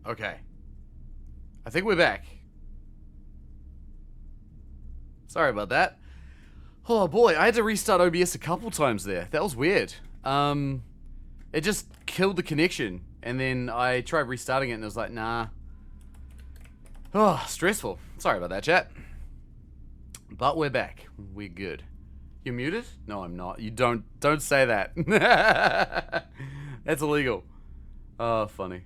Okay. I think we're back. Sorry about that. Oh boy, I had to restart OBS a couple times there. That was weird. It just killed the connection. And then I tried restarting it and it was like, nah. Oh, stressful. Sorry about that, chat. But we're back. We're good. You're muted? No, I'm not. You don't say that. That's illegal. Oh, funny.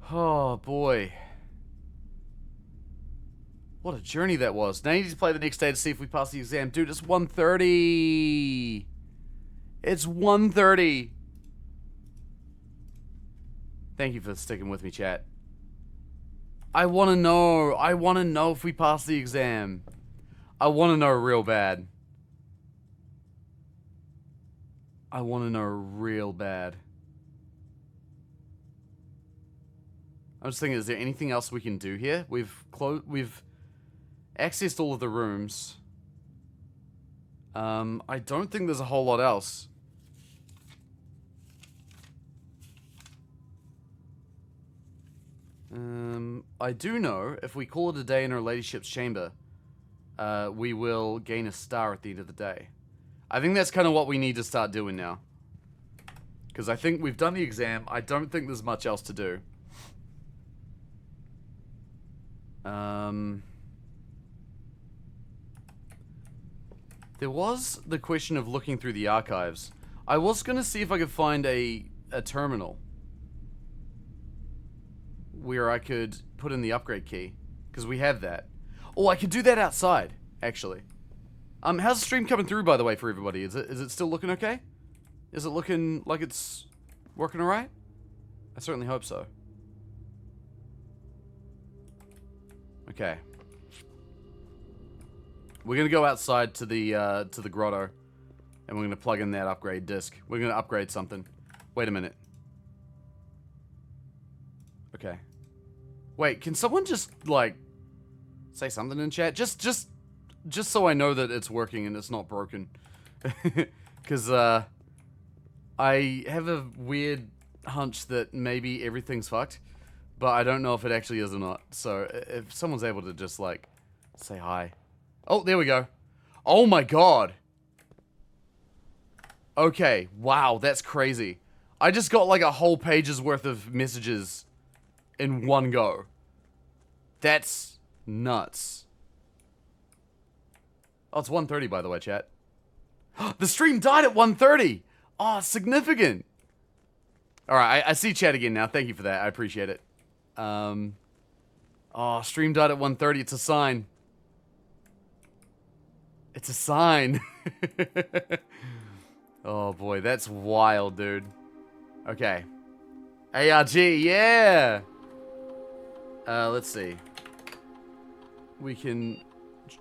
Oh, boy. What a journey that was. Now you need to play the next day to see if we pass the exam. Dude, it's 1:30. It's 1:30. Thank you for sticking with me, chat. I want to know. I want to know if we pass the exam. I want to know real bad. I want to know real bad. I'm just thinking, is there anything else we can do here? We've accessed all of the rooms. I don't think there's a whole lot else. I do know if we call it a day in Her Ladyship's chamber, we will gain a star at the end of the day. I think that's kind of what we need to start doing now. Because I think we've done the exam. I don't think there's much else to do. There was the question of looking through the archives. I was going to see if I could find a terminal where I could put in the upgrade key. Because we have that. Oh, I could do that outside, actually. How's the stream coming through, by the way, for everybody? Is it still looking okay? Is it looking like it's working alright? I certainly hope so. Okay. We're gonna go outside to the grotto, and we're gonna plug in that upgrade disc. We're gonna upgrade something. Wait a minute. Okay. Wait, can someone just like say something in chat? Just so I know that it's working and it's not broken. Because I have a weird hunch that maybe everything's fucked, but I don't know if it actually is or not. So if someone's able to just like say hi. Oh, there we go. Oh my god. Okay, wow, that's crazy. I just got like a whole page's worth of messages in one go. That's nuts. Oh, it's 1:30 by the way, chat. The stream died at 1:30. Oh, significant. Alright, I see chat again now. Thank you for that. I appreciate it. Oh, stream died at 1:30. It's a sign. It's a sign. Oh boy, that's wild, dude. Okay. ARG, yeah! Let's see. We can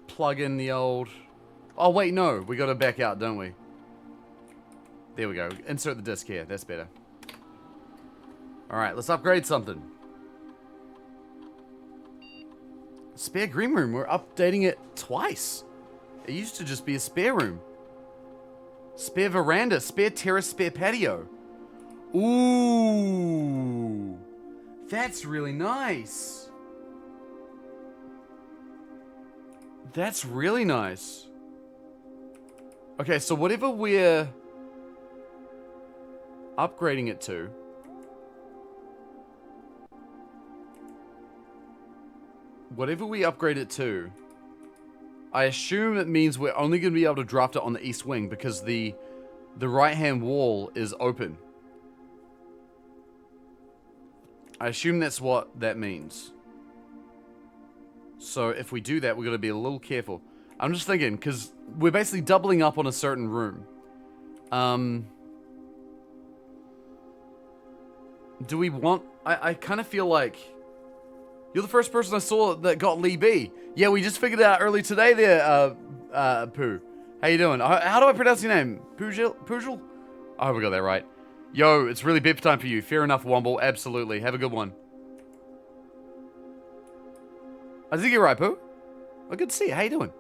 plug in the old... Oh wait, no. We gotta back out, don't we? There we go. Insert the disc here. That's better. Alright, let's upgrade something. Spare green room. We're updating it twice. It used to just be a spare room. Spare veranda, spare terrace, spare patio. Ooh. That's really nice. That's really nice. Okay, so whatever we're upgrading it to. Whatever we upgrade it to, I assume it means we're only going to be able to draft it on the east wing because the right-hand wall is open. I assume that's what that means. So if we do that, we're going to be a little careful. I'm just thinking, because we're basically doubling up on a certain room. Do we want... I kind of feel like... You're the first person I saw that got Lee B. Yeah, we just figured it out early today there, Pooh. How you doing? How do I pronounce your name? Pujil? I hope I got that right. Yo, it's really bip time for you. Fair enough, Womble. Absolutely. Have a good one. I did get it right, Pooh. Oh, good to see you. How you doing?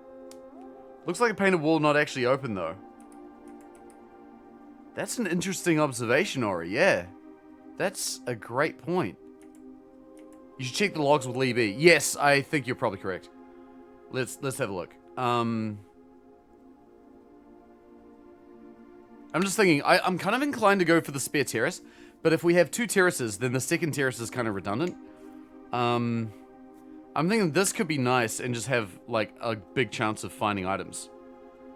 Looks like a painted wall not actually open, though. That's an interesting observation, Ori. Yeah. That's a great point. You should check the logs with Lee B. Yes, I think you're probably correct. Let's have a look. I'm just thinking, I'm kind of inclined to go for the spare terrace, but if we have 2 terraces, then the second terrace is kind of redundant. I'm thinking this could be nice and just have, like, a big chance of finding items.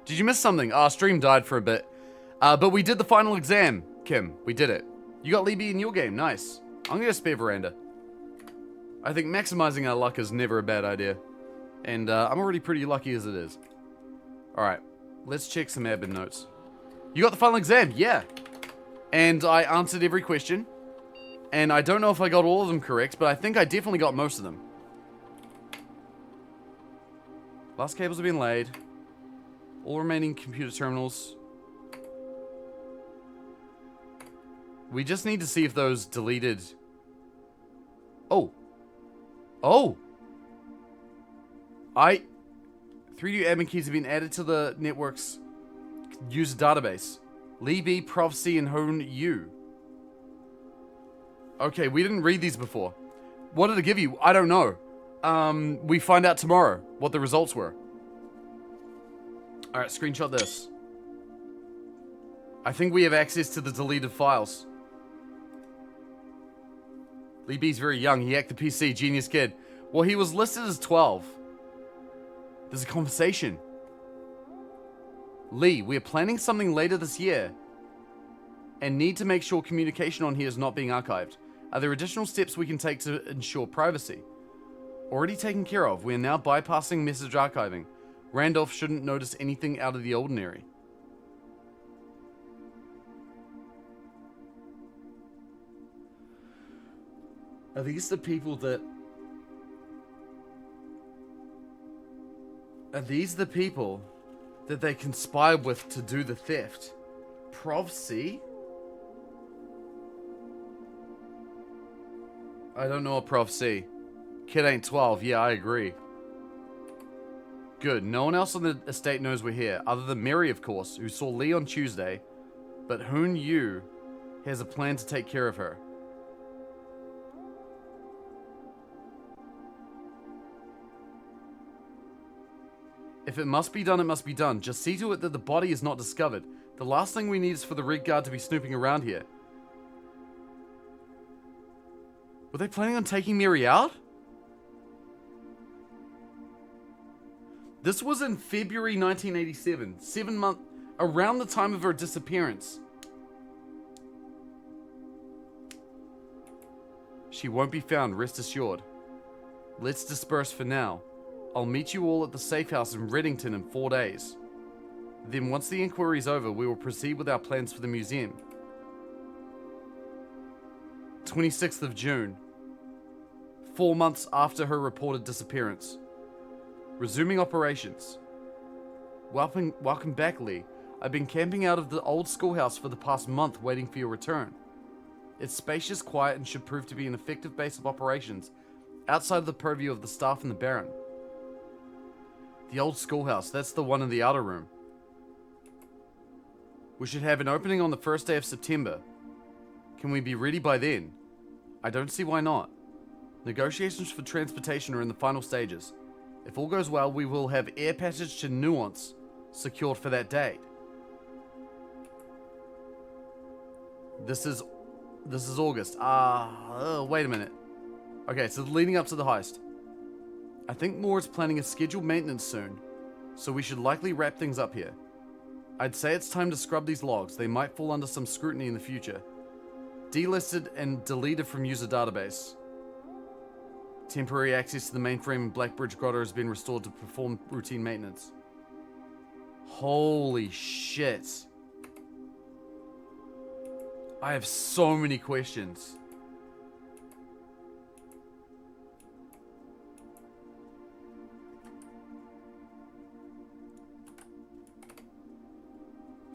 Did you miss something? Our stream died for a bit. But we did the final exam, Kim. We did it. You got Libby in your game. Nice. I'm gonna get a spare veranda. I think maximizing our luck is never a bad idea. And I'm already pretty lucky as it is. Alright. Let's check some admin notes. You got the final exam? Yeah. And I answered every question. And I don't know if I got all of them correct, but I think I definitely got most of them. Last cables have been laid. All remaining computer terminals. We just need to see if those deleted... Oh. Oh! 3 new admin keys have been added to the network's user database. Lee B, Prof C, and Hoon Yu. Okay, we didn't read these before. What did it give you? I don't know. We find out tomorrow what the results were. Alright, screenshot this. I think we have access to the deleted files. Lee B's very young. He hacked the PC. Genius kid. Well, he was listed as 12. There's a conversation. Lee, we are planning something later this year and need to make sure communication on here is not being archived. Are there additional steps we can take to ensure privacy? Already taken care of. We are now bypassing message archiving. Randolph shouldn't notice anything out of the ordinary. Are these the people that... Are these the people that they conspired with to do the theft? Prof C? I don't know a Prof C. Kid ain't 12. Yeah, I agree. Good. No one else on the estate knows we're here, other than Mary, of course, who saw Lee on Tuesday. But Hoon Yu has a plan to take care of her. If it must be done, it must be done. Just see to it that the body is not discovered. The last thing we need is for the rig guard to be snooping around here. Were they planning on taking Mary out? This was in February 1987, 7 months, around the time of her disappearance. She won't be found, rest assured. Let's disperse for now. I'll meet you all at the safe house in Reddington in 4 days. Then once the inquiry is over, we will proceed with our plans for the museum. 26th of June. 4 months after her reported disappearance. Resuming operations. Welcome back, Lee. I've been camping out of the old schoolhouse for the past month waiting for your return. It's spacious, quiet, and should prove to be an effective base of operations outside of the purview of the staff and the Baron. The old schoolhouse, that's the one in the outer room. We should have an opening on the first day of September. Can we be ready by then? I don't see why not. Negotiations for transportation are in the final stages. If all goes well, we will have air passage to Nuance secured for that date. This is August. Wait a minute. Okay, so leading up to the heist. I think Moore is planning a scheduled maintenance soon, so we should likely wrap things up here. I'd say it's time to scrub these logs. They might fall under some scrutiny in the future. Delisted and deleted from user database. Temporary access to the mainframe in Blackbridge Grotto has been restored to perform routine maintenance. Holy shit. I have so many questions.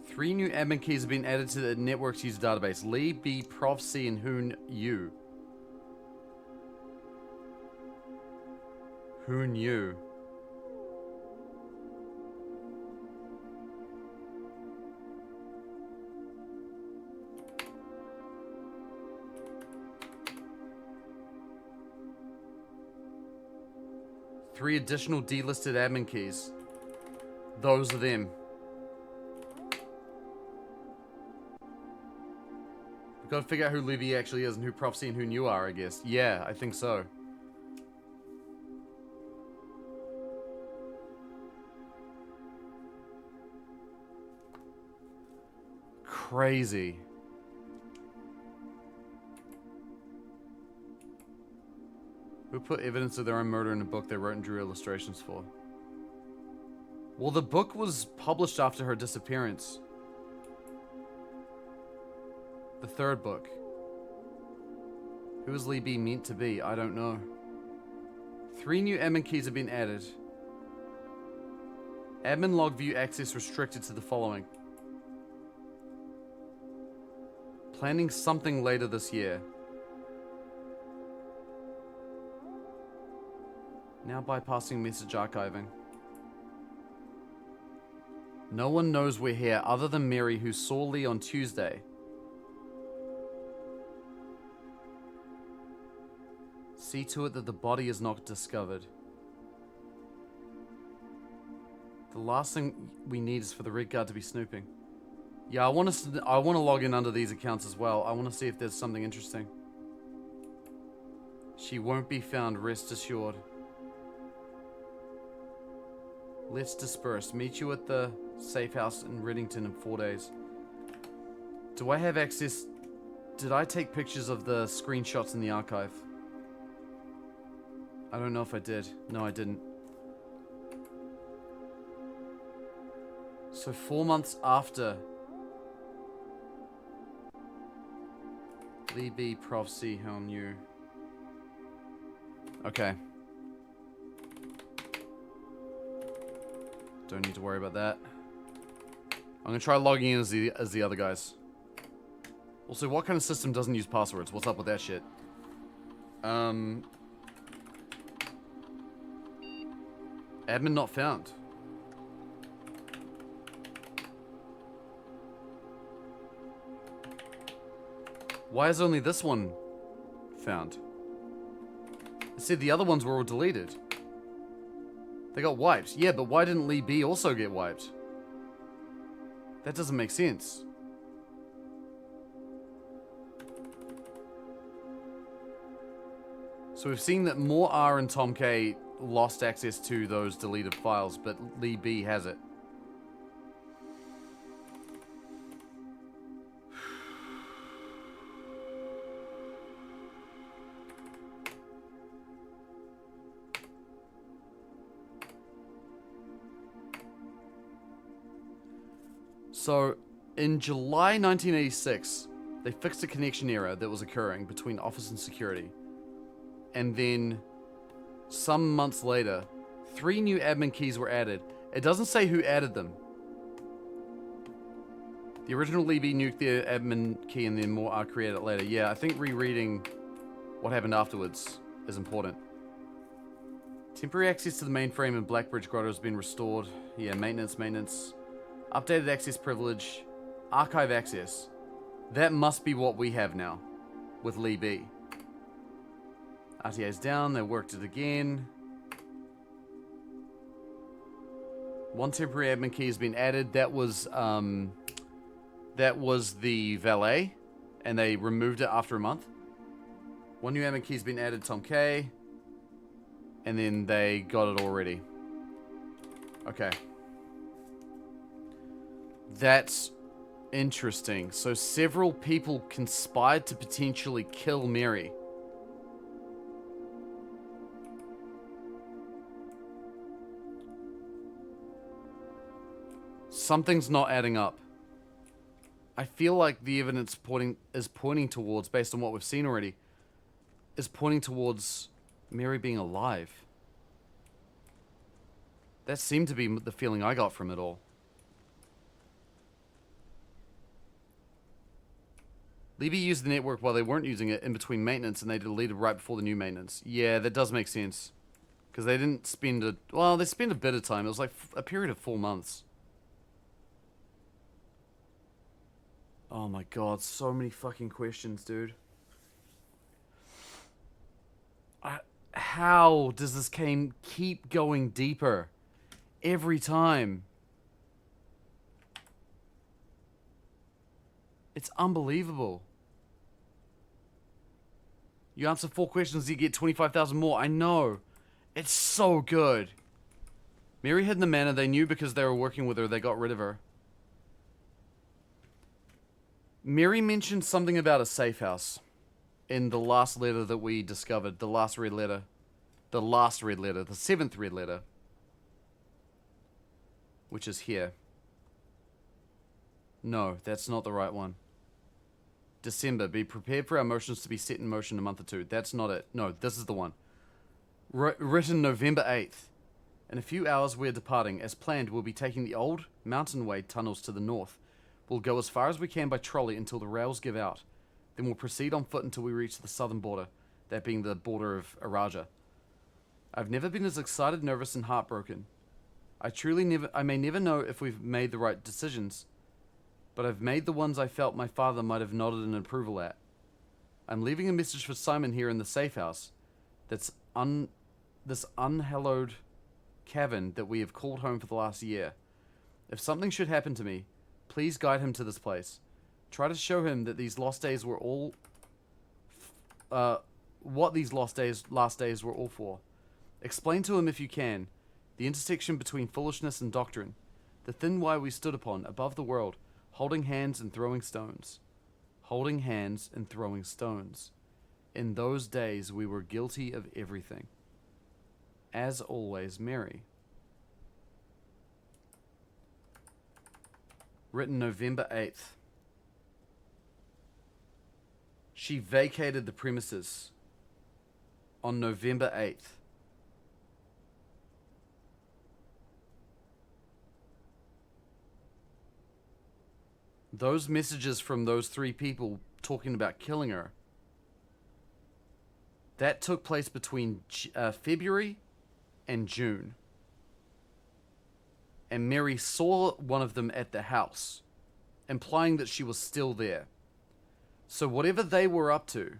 Three new admin keys have been added to the network's user database. Lee B, Prof C, and Hoon Yu. Hoon Yu. 3 additional delisted admin keys. Those are them. We've got to figure out who Levy actually is and who Prophecy and who you are, I guess. Yeah, I think so. Crazy. Who put evidence of their own murder in a book they wrote and drew illustrations for? Well, the book was published after her disappearance. The 3rd book. Who is Lee B meant to be? I don't know. 3 new admin keys have been added. Admin log view access restricted to the following. Planning something later this year. Now bypassing message archiving. No one knows we're here other than Mary, who saw Lee on Tuesday. See to it that the body is not discovered. The last thing we need is for the Red Guard to be snooping. Yeah, I want to log in under these accounts as well. I want to see if there's something interesting. She won't be found, rest assured. Let's disperse. Meet you at the safe house in Reddington in 4 days. Do I have access? Did I take pictures of the screenshots in the archive? I don't know if I did. No, I didn't. So 4 months after Lee B, Prophecy, how new. Okay. Don't need to worry about that. I'm gonna try logging in as the other guys. Also, what kind of system doesn't use passwords? What's up with that shit? Admin not found. Why is only this one found? It said the other ones were all deleted. They got wiped. Yeah, but why didn't Lee B also get wiped? That doesn't make sense. So we've seen that More R and Tom K lost access to those deleted files, but Lee B has it. So, in July 1986, they fixed a connection error that was occurring between office and security. And then, some months later, 3 new admin keys were added. It doesn't say who added them. The original Lee B nuked the admin key and then More R created it later. Yeah, I think rereading what happened afterwards is important. Temporary access to the mainframe in Blackbridge Grotto has been restored. Yeah, maintenance. Updated access privilege. Archive access. That must be what we have now with Lee B. RTA's down, they worked it again. 1 temporary admin key has been added. That was the valet, and they removed it after a month. 1 new admin key has been added, Tom K. And then they got it already. Okay. That's interesting. So several people conspired to potentially kill Mary. Something's not adding up. I feel like the evidence is pointing towards, based on what we've seen already, is pointing towards Mary being alive. That seemed to be the feeling I got from it all. Levy used the network while they weren't using it in between maintenance, and they deleted right before the new maintenance. Yeah, that does make sense. Because they didn't spend they spent a bit of time. It was like a period of 4 months. Oh my god, so many fucking questions, dude. How does this game keep going deeper every time? It's unbelievable. You answer 4 questions, you get 25,000 more. I know. It's so good. Mary hid in the manor. They knew because they were working with her. They got rid of her. Mary mentioned something about a safe house in the last letter that we discovered. The last red letter. The last red letter. The 7th red letter. Which is here. No, that's not the right one. December. Be prepared for our motions to be set in motion in a month or 2. That's not it. No, this is the one. Written November 8th. In a few hours we're departing. As planned, we'll be taking the old mountain way tunnels to the north. We'll go as far as we can by trolley until the rails give out. Then we'll proceed on foot until we reach the southern border, that being the border of Araja. I've never been as excited, nervous, and heartbroken. I may never know if we've made the right decisions, but I've made the ones I felt my father might have nodded in approval at. I'm leaving a message for Simon here in the safe house. This unhallowed cavern that we have called home for the last year. If something should happen to me, please guide him to this place. Try to show him that these lost days were all... what these last days were all for. Explain to him, if you can, the intersection between foolishness and doctrine, the thin wire we stood upon, above the world, holding hands and throwing stones. Holding hands and throwing stones. In those days we were guilty of everything. As always, Mary. Written November 8th. She vacated the premises on November 8th. Those messages from those 3 people talking about killing her, that took place between February and June. And Mary saw one of them at the house, implying that she was still there. So whatever they were up to,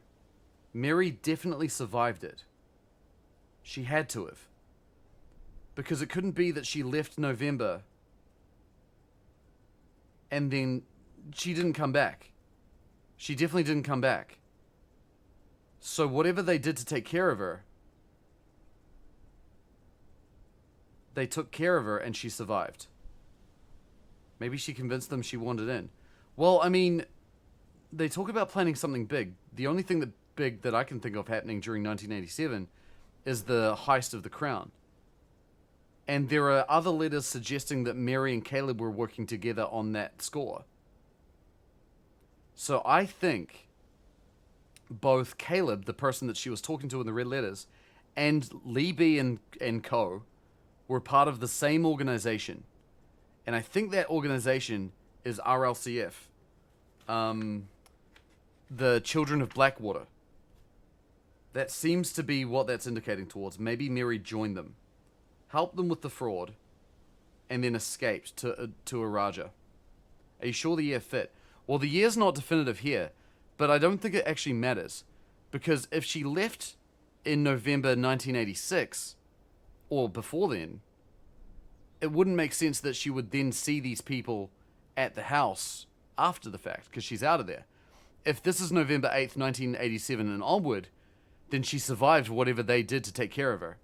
Mary definitely survived it. She had to have. Because it couldn't be that she left November and then she didn't come back. She definitely didn't come back. So whatever they did to take care of her, they took care of her and she survived. Maybe she convinced them she wanted in. Well, I mean, they talk about planning something big. The only thing big that I can think of happening during 1987 is the heist of the crown. And there are other letters suggesting that Mary and Caleb were working together on that score. So I think both Caleb, the person that she was talking to in the red letters, and Lee B and co. were part of the same organization. And I think that organization is RLCF. The Children of Blackwater. That seems to be what that's indicating towards. Maybe Mary joined them, helped them with the fraud, and then escaped to Araja. Are you sure the year fit? Well, the year's not definitive here, but I don't think it actually matters. Because if she left in November 1986, or before then, it wouldn't make sense that she would then see these people at the house after the fact, because she's out of there. If this is November 8th, 1987 and onward, then she survived whatever they did to take care of her.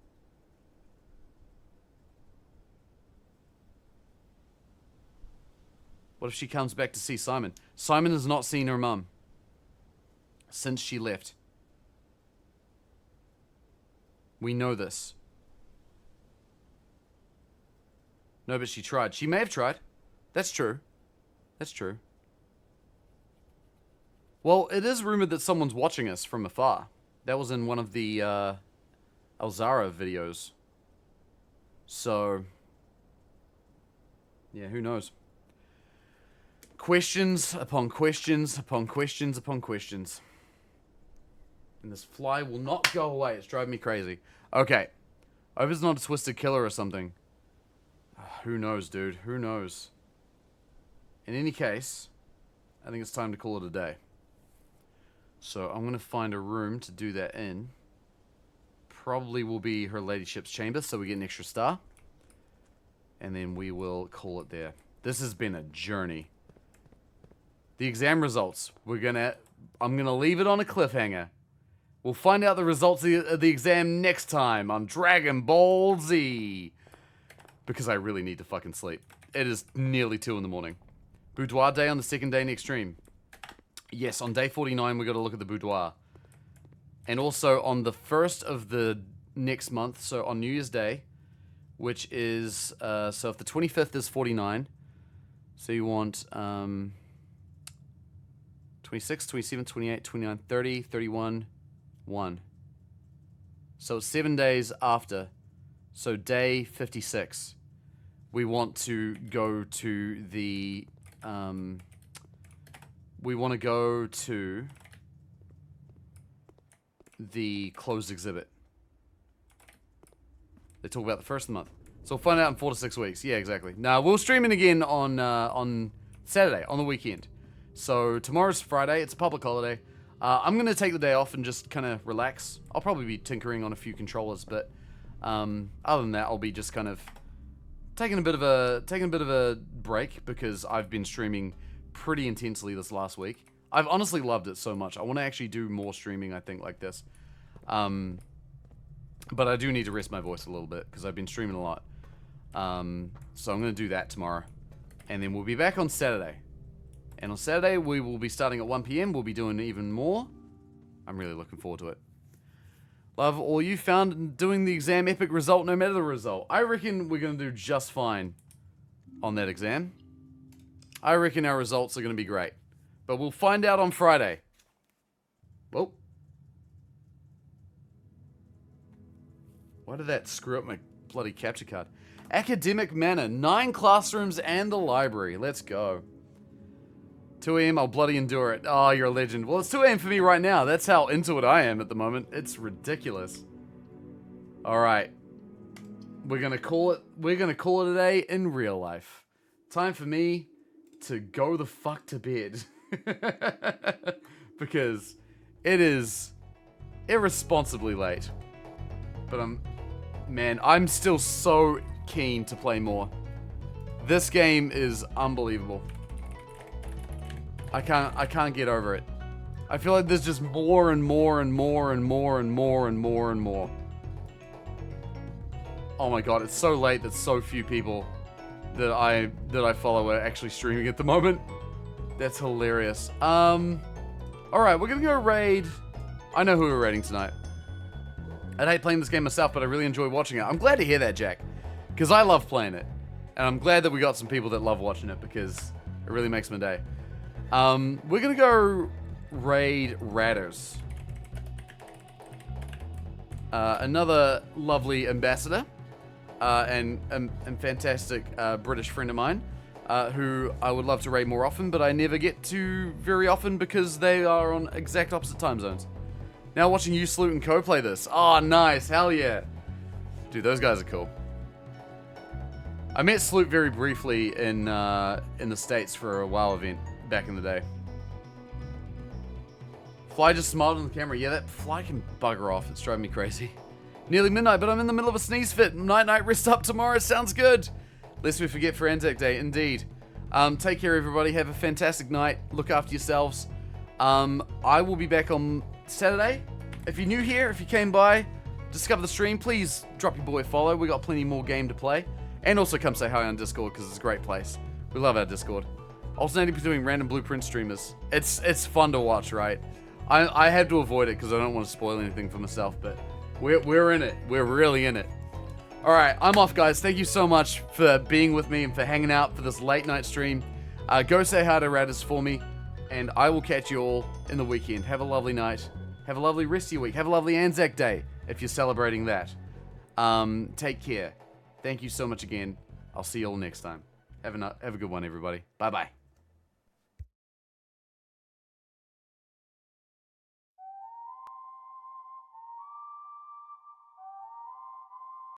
What if she comes back to see Simon? Simon has not seen her mum since she left. We know this. No, but she tried. She may have tried. That's true. That's true. Well, it is rumored that someone's watching us from afar. That was in one of the Alzara videos. So, yeah, who knows? Questions upon questions upon questions upon questions. And this fly will not go away. It's driving me crazy. Okay. I hope it's not a twisted killer or something. Who knows, dude? Who knows? In any case, I think it's time to call it a day. So I'm going to find a room to do that in. probably will be Her Ladyship's chamber, so we get an extra star. And then we will call it there. This has been a journey. The exam results. I'm gonna leave it on a cliffhanger. We'll find out the results of the exam next time on Dragon Ball Z. Because I really need to fucking sleep. It is nearly 2 in the morning. Boudoir day on the second day in Extreme. Yes, on day 49 we got to look at the boudoir. And also on the 1st of the next month, so on New Year's Day, which is, so if the 25th is 49, so you want 26, 27, 28, 29, 30, 31, 1. So 7 days after, so day 56, we want to go to the, closed exhibit. They talk about the first of the month. So we'll find out in 4 to 6 weeks. Yeah, exactly. Now, we'll stream it again on Saturday, on the weekend. So tomorrow's Friday. It's a public holiday. I'm going to take the day off and just kind of relax. I'll probably be tinkering on a few controllers, but other than that, I'll be just kind of taking a bit of a break because I've been streaming pretty intensely this last week. I've honestly loved it so much. I want to actually do more streaming, I think, like this. But I do need to rest my voice a little bit because I've been streaming a lot. So I'm going to do that tomorrow. And then we'll be back on Saturday. And on Saturday, we will be starting at 1 PM. We'll be doing even more. I'm really looking forward to it. Love all you found doing the exam epic result no matter the result. I reckon we're going to do just fine on that exam. I reckon our results are going to be great. But we'll find out on Friday. Whoa. Why did that screw up my bloody capture card? Academic Manor, 9 classrooms and the library. Let's go. 2 AM, I'll bloody endure it. Oh, you're a legend. Well, it's 2 AM for me right now. That's how into it I am at the moment. It's ridiculous. Alright. We're gonna call it a day in real life. Time for me to go the fuck to bed. Because it is irresponsibly late. But I'm still so keen to play more. This game is unbelievable. I can't get over it. I feel like there's just more and more and more and more and more and more and more. Oh my god, it's so late that so few people that I follow are actually streaming at the moment. That's hilarious. Alright, we're gonna go raid. I know who we're raiding tonight. I'd hate playing this game myself, but I really enjoy watching it. I'm glad to hear that, Jack. Because I love playing it. And I'm glad that we got some people that love watching it, because it really makes my day. We're gonna go raid Radders. Another lovely ambassador. And fantastic British friend of mine. Who I would love to raid more often, but I never get to very often because they are on exact opposite time zones. Now watching you, Sloot, and Co play this. Oh, nice. Hell yeah. Dude, those guys are cool. I met Sloot very briefly in the States for a WoW event back in the day. Fly just smiled on the camera. Yeah, that fly can bugger off. It's driving me crazy. Nearly midnight, but I'm in the middle of a sneeze fit. Night, rest up tomorrow. Sounds good. Lest we forget for Anzac Day, indeed. Take care, everybody. Have a fantastic night. Look after yourselves. I will be back on Saturday. If you're new here, if you came by, discover the stream, please drop your boy a follow. We got plenty more game to play. And also come say hi on Discord, because it's a great place. We love our Discord. Alternating between random Blueprint streamers. It's fun to watch, right? I had to avoid it, because I don't want to spoil anything for myself, but we're in it. We're really in it. Alright, I'm off, guys. Thank you so much for being with me and for hanging out for this late night stream. Go say hi to Radders for me, and I will catch you all in the weekend. Have a lovely night. Have a lovely rest of your week. Have a lovely Anzac Day, if you're celebrating that. Take care. Thank you so much again. I'll see you all next time. Have a good one, everybody. Bye-bye.